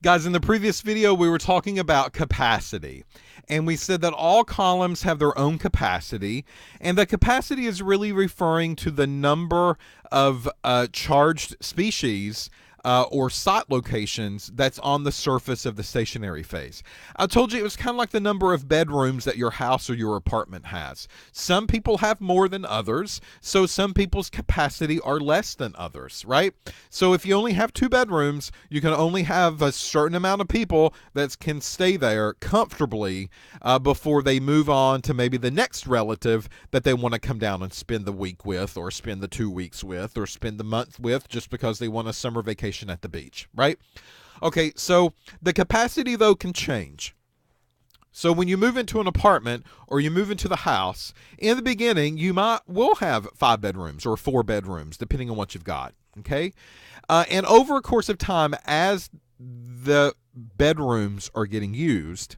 Guys, in the previous video, we were talking about capacity, and we said that all columns have their own capacity, and the capacity is really referring to the number of charged species or site locations that's on the surface of the stationary phase. I told you it was kind of like the number of bedrooms that your house or your apartment has. Some people have more than others, so some people's capacity are less than others, right? So if you only have 2 bedrooms, you can only have a certain amount of people that can stay there comfortably before they move on to maybe the next relative that they want to come down and spend the week with, or spend the 2 weeks with, or spend the month with, just because they want a summer vacation at the beach, right? Okay, so the capacity though can change. So when you move into an apartment or you move into the house, in the beginning you will have 5 bedrooms or 4 bedrooms depending on what you've got, okay? And over a course of time, as the bedrooms are getting used,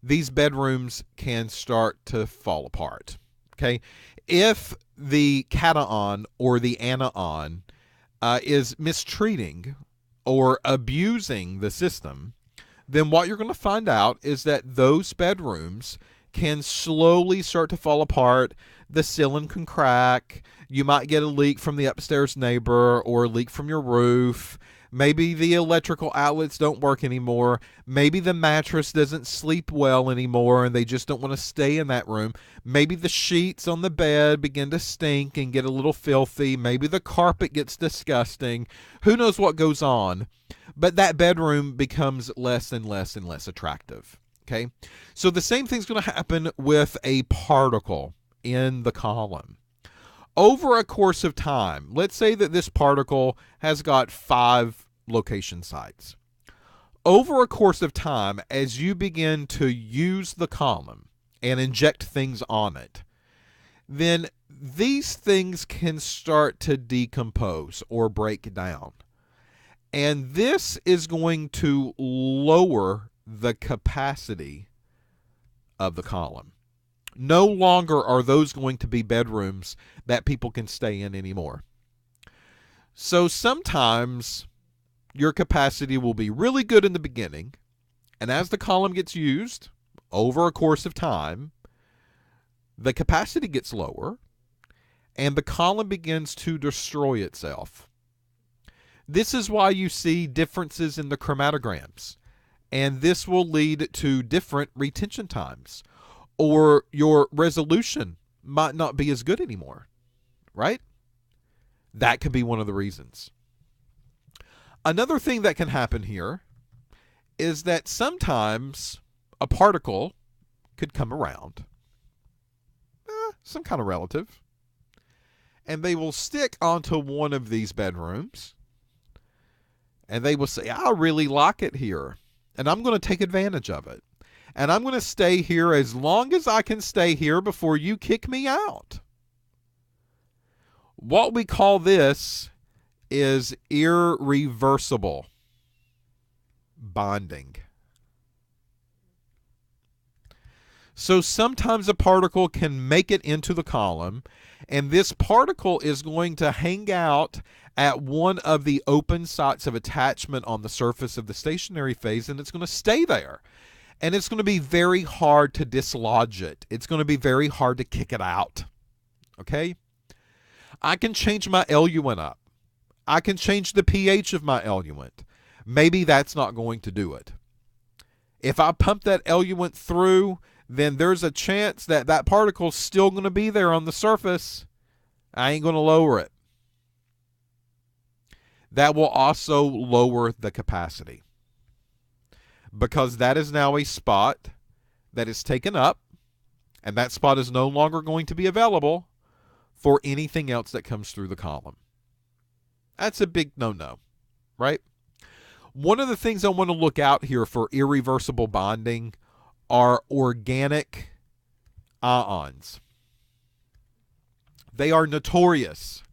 these bedrooms can start to fall apart, okay? If the cation or the anion is mistreating or abusing the system, then what you're going to find out is that those bedrooms can slowly start to fall apart. The ceiling can crack. You might get a leak from the upstairs neighbor or a leak from your roof. Maybe the electrical outlets don't work anymore. Maybe the mattress doesn't sleep well anymore and they just don't want to stay in that room. Maybe the sheets on the bed begin to stink and get a little filthy. Maybe the carpet gets disgusting. Who knows what goes on? But that bedroom becomes less and less and less attractive. Okay? So the same thing's going to happen with a particle in the column. Over a course of time, let's say that this particle has got 5 location sites. Over a course of time, as you begin to use the column and inject things on it, then these things can start to decompose or break down. And this is going to lower the capacity of the column. No longer are those going to be bedrooms that people can stay in anymore. So sometimes your capacity will be really good in the beginning, and as the column gets used over a course of time, the capacity gets lower, and the column begins to destroy itself. This is why you see differences in the chromatograms, and this will lead to different retention times. Or your resolution might not be as good anymore, right? That could be one of the reasons. Another thing that can happen here is that sometimes a particle could come around, some kind of relative, and they will stick onto one of these bedrooms, and they will say, I really like it here, and I'm going to take advantage of it. And I'm going to stay here as long as I can stay here before you kick me out. What we call this is irreversible bonding. So sometimes a particle can make it into the column, and this particle is going to hang out at one of the open sites of attachment on the surface of the stationary phase, and it's going to stay there. And it's going to be very hard to dislodge it. It's going to be very hard to kick it out. Okay? I can change my eluent up. I can change the pH of my eluent. Maybe that's not going to do it. If I pump that eluent through, then there's a chance that that particle's still going to be there on the surface. I ain't going to lower it. That will also lower the capacity, because that is now a spot that is taken up, and that spot is no longer going to be available for anything else that comes through the column. That's a big no-no, right? One of the things I want to look out here for irreversible bonding are organic ions. They are notorious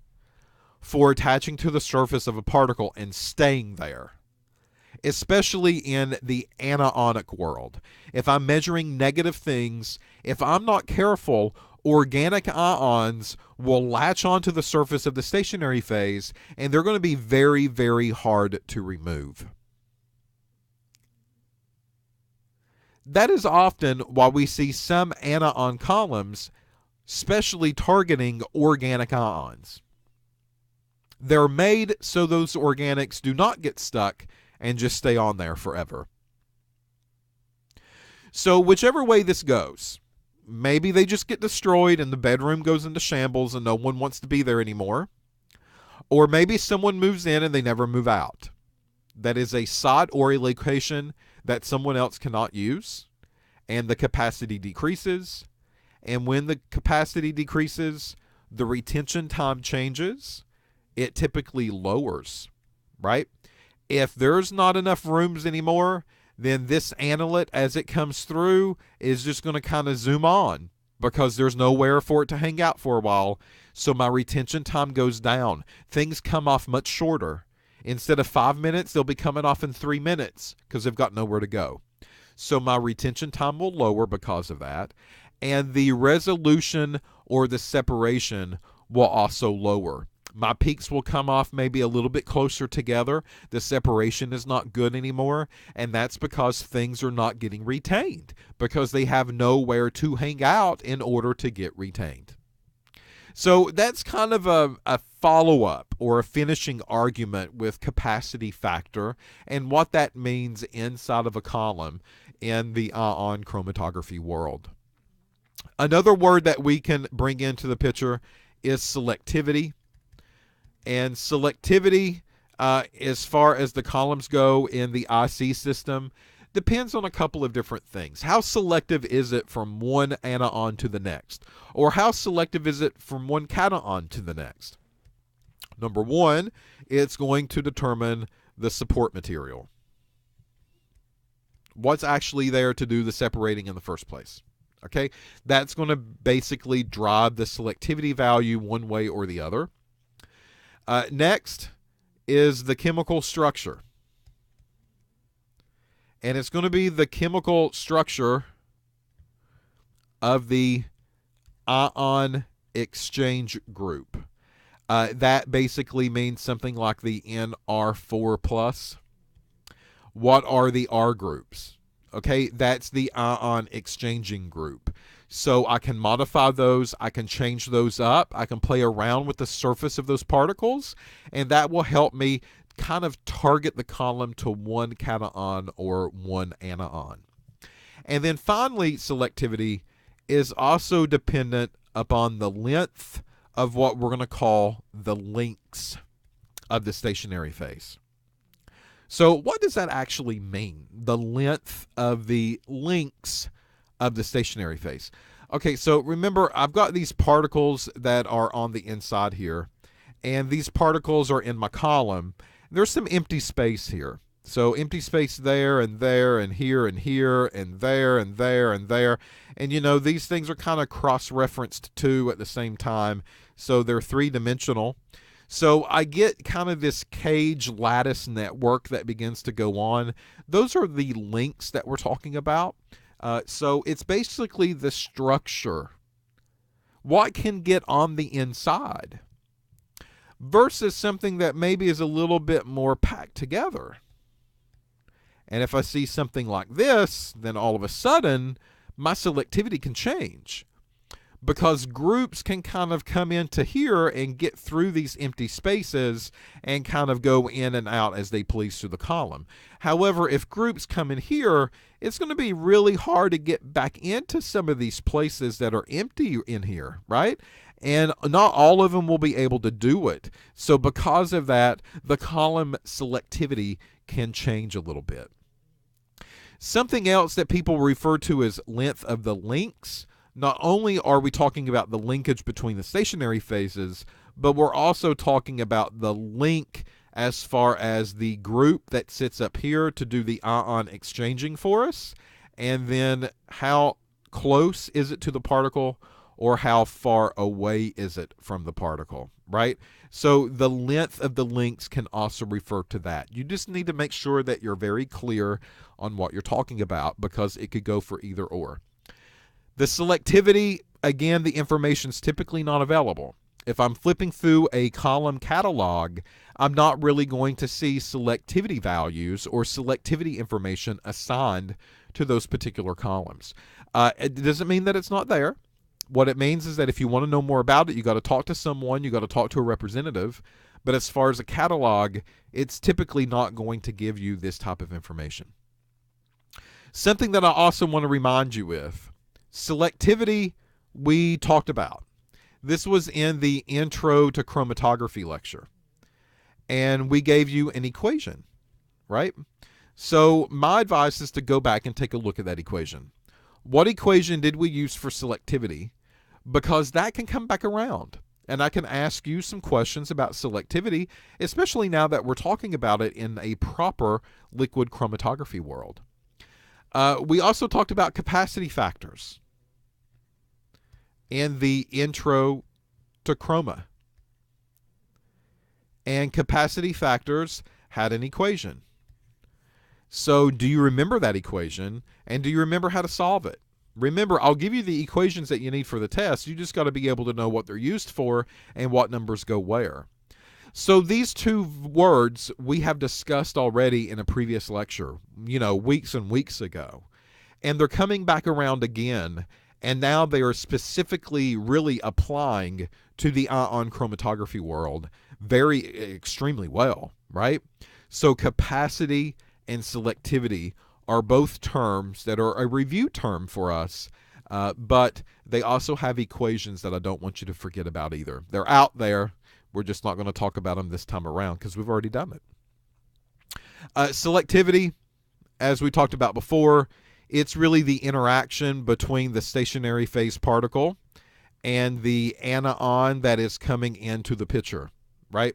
for attaching to the surface of a particle and staying there, especially in the anionic world. If I'm measuring negative things, if I'm not careful, organic ions will latch onto the surface of the stationary phase, and they're going to be very, very hard to remove. That is often why we see some anion columns specially targeting organic ions. They're made so those organics do not get stuck and just stay on there forever. So whichever way this goes, maybe they just get destroyed and the bedroom goes into shambles and no one wants to be there anymore. Or maybe someone moves in and they never move out. That is a site or a location that someone else cannot use, and the capacity decreases. And when the capacity decreases, the retention time changes. It typically lowers, right? If there's not enough rooms anymore, then this annulate, as it comes through, is just going to kind of zoom on because there's nowhere for it to hang out for a while. So my retention time goes down. Things come off much shorter. Instead of 5 minutes, they'll be coming off in 3 minutes because they've got nowhere to go. So my retention time will lower because of that. And the resolution or the separation will also lower. My peaks will come off maybe a little bit closer together. The separation is not good anymore, and that's because things are not getting retained because they have nowhere to hang out in order to get retained. So that's kind of a follow-up or a finishing argument with capacity factor and what that means inside of a column in the ion chromatography world. Another word that we can bring into the picture is selectivity. And selectivity, as far as the columns go in the IC system, depends on a couple of different things. How selective is it from one anion to the next? Or how selective is it from one cation to the next? Number one, it's going to determine the support material. What's actually there to do the separating in the first place? Okay, that's going to basically drive the selectivity value one way or the other. Next is the chemical structure. And it's going to be the chemical structure of the ion exchange group. That basically means something like the NR4+. What are the R groups? Okay, that's the ion exchanging group. So I can modify those, I can change those up, I can play around with the surface of those particles, and that will help me kind of target the column to one cation or one anion. And then finally, selectivity is also dependent upon the length of what we're going to call the links of the stationary phase. So what does that actually mean? The length of the links of the stationary phase. Okay, so remember, I've got these particles that are on the inside here, and these particles are in my column. There's some empty space here. So empty space there and there and here and here and there and there and there. And you know, these things are kind of cross-referenced too at the same time. So they're three-dimensional. So I get kind of this cage lattice network that begins to go on. Those are the links that we're talking about. So it's basically the structure. What can get on the inside versus something that maybe is a little bit more packed together. And if I see something like this, then all of a sudden my selectivity can change, because groups can kind of come into here and get through these empty spaces and kind of go in and out as they please through the column. However, if groups come in here, it's going to be really hard to get back into some of these places that are empty in here, right? And not all of them will be able to do it. So because of that, the column selectivity can change a little bit. Something else that people refer to as length of the links. Not only are we talking about the linkage between the stationary phases, but we're also talking about the link as far as the group that sits up here to do the ion exchanging for us, and then how close is it to the particle or how far away is it from the particle, right? So the length of the links can also refer to that. You just need to make sure that you're very clear on what you're talking about, because it could go for either or. The selectivity, again, the information is typically not available. If I'm flipping through a column catalog, I'm not really going to see selectivity values or selectivity information assigned to those particular columns. It doesn't mean that it's not there. What it means is that if you want to know more about it, you got to talk to someone, you got to talk to a representative. But as far as a catalog, it's typically not going to give you this type of information. Something that I also want to remind you with, selectivity we talked about. This was in the Intro to Chromatography lecture. And we gave you an equation, right? So my advice is to go back and take a look at that equation. What equation did we use for selectivity? Because that can come back around. And I can ask you some questions about selectivity, especially now that we're talking about it in a proper liquid chromatography world. We also talked about capacity factors in the Intro to Chroma. And capacity factors had an equation. So do you remember that equation? And do you remember how to solve it? Remember, I'll give you the equations that you need for the test. You just got to be able to know what they're used for and what numbers go where. So these two words we have discussed already in a previous lecture, weeks and weeks ago. And they're coming back around again. And now they are specifically really applying to the ion chromatography world extremely well, right? So capacity and selectivity are both terms that are a review term for us, but they also have equations that I don't want you to forget about either. They're out there. We're just not going to talk about them this time around because we've already done it. Selectivity, as we talked about before, it's really the interaction between the stationary phase particle and the anion that is coming into the pitcher, right?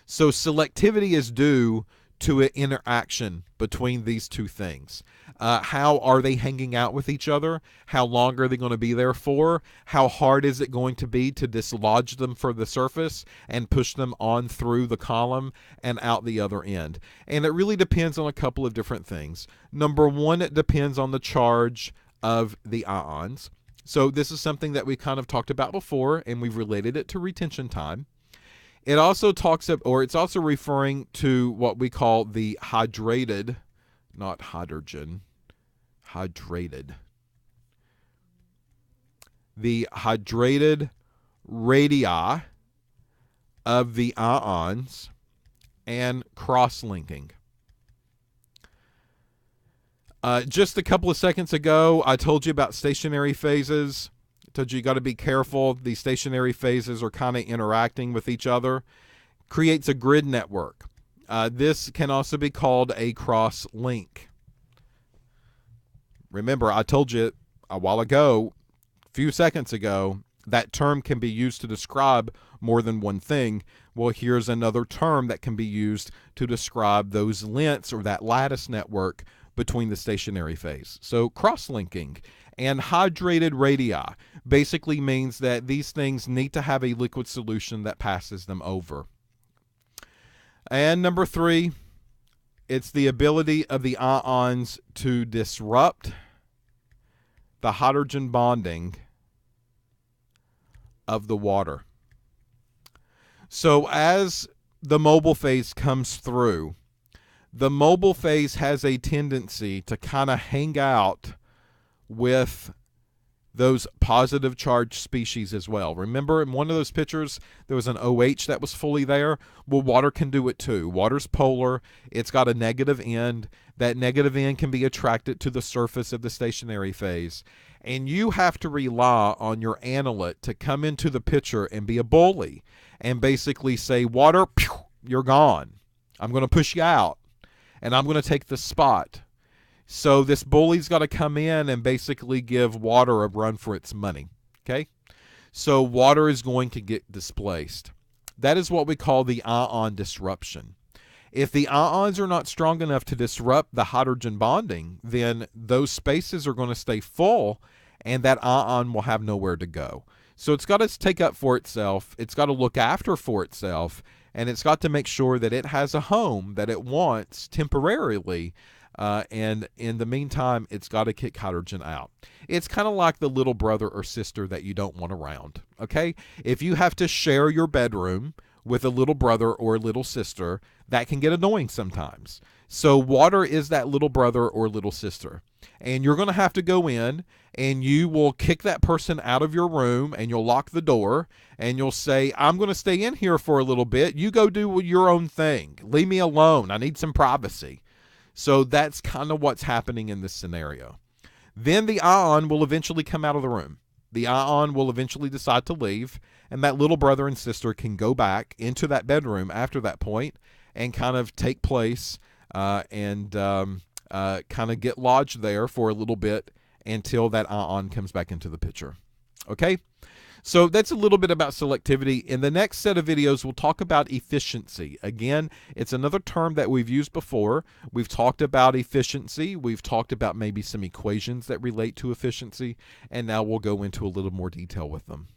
So selectivity is due to an interaction between these two things. How are they hanging out with each other? How long are they going to be there for? How hard is it going to be to dislodge them from the surface and push them on through the column and out the other end? And it really depends on a couple of different things. Number one, it depends on the charge of the ions. So this is something that we kind of talked about before, and we've related it to retention time. It also it's also referring to what we call the hydrated, not hydrogen, hydrated. The hydrated radii of the ions and cross-linking. Just a couple of seconds ago, I told you about stationary phases. I told you got to be careful. These stationary phases are kind of interacting with each other. Creates a grid network. This can also be called a cross-link. Remember, I told you a while ago, a few seconds ago, that term can be used to describe more than one thing. Well, here's another term that can be used to describe those lengths or that lattice network between the stationary phase. So cross-linking and hydrated radii basically means that these things need to have a liquid solution that passes them over. And number three, it's the ability of the ions to disrupt the hydrogen bonding of the water. So as the mobile phase comes through, the mobile phase has a tendency to kind of hang out with those positive charged species as well. Remember, in one of those pictures, there was an OH that was fully there. Well, water can do it too. Water's polar. It's got a negative end. That negative end can be attracted to the surface of the stationary phase. And you have to rely on your analyte to come into the picture and be a bully and basically say, water, pew, you're gone. I'm going to push you out, and I'm going to take the spot. So this bully's got to come in and basically give water a run for its money, okay? So water is going to get displaced. That is what we call the ion disruption. If the ions are not strong enough to disrupt the hydrogen bonding, then those spaces are going to stay full, and that ion will have nowhere to go. So it's got to take up for itself. It's got to look after for itself, and it's got to make sure that it has a home that it wants temporarily and in the meantime, it's got to kick hydrogen out. It's kind of like the little brother or sister that you don't want around, okay? If you have to share your bedroom with a little brother or a little sister, that can get annoying sometimes. So water is that little brother or little sister. And you're going to have to go in and you will kick that person out of your room and you'll lock the door and you'll say, I'm going to stay in here for a little bit. You go do your own thing. Leave me alone. I need some privacy. So that's kind of what's happening in this scenario. Then the ion will eventually come out of the room. The ion will eventually decide to leave, and that little brother and sister can go back into that bedroom after that point and kind of take place and kind of get lodged there for a little bit until that ion comes back into the picture. Okay? So that's a little bit about selectivity. In the next set of videos, we'll talk about efficiency. Again, it's another term that we've used before. We've talked about efficiency. We've talked about maybe some equations that relate to efficiency. And now we'll go into a little more detail with them.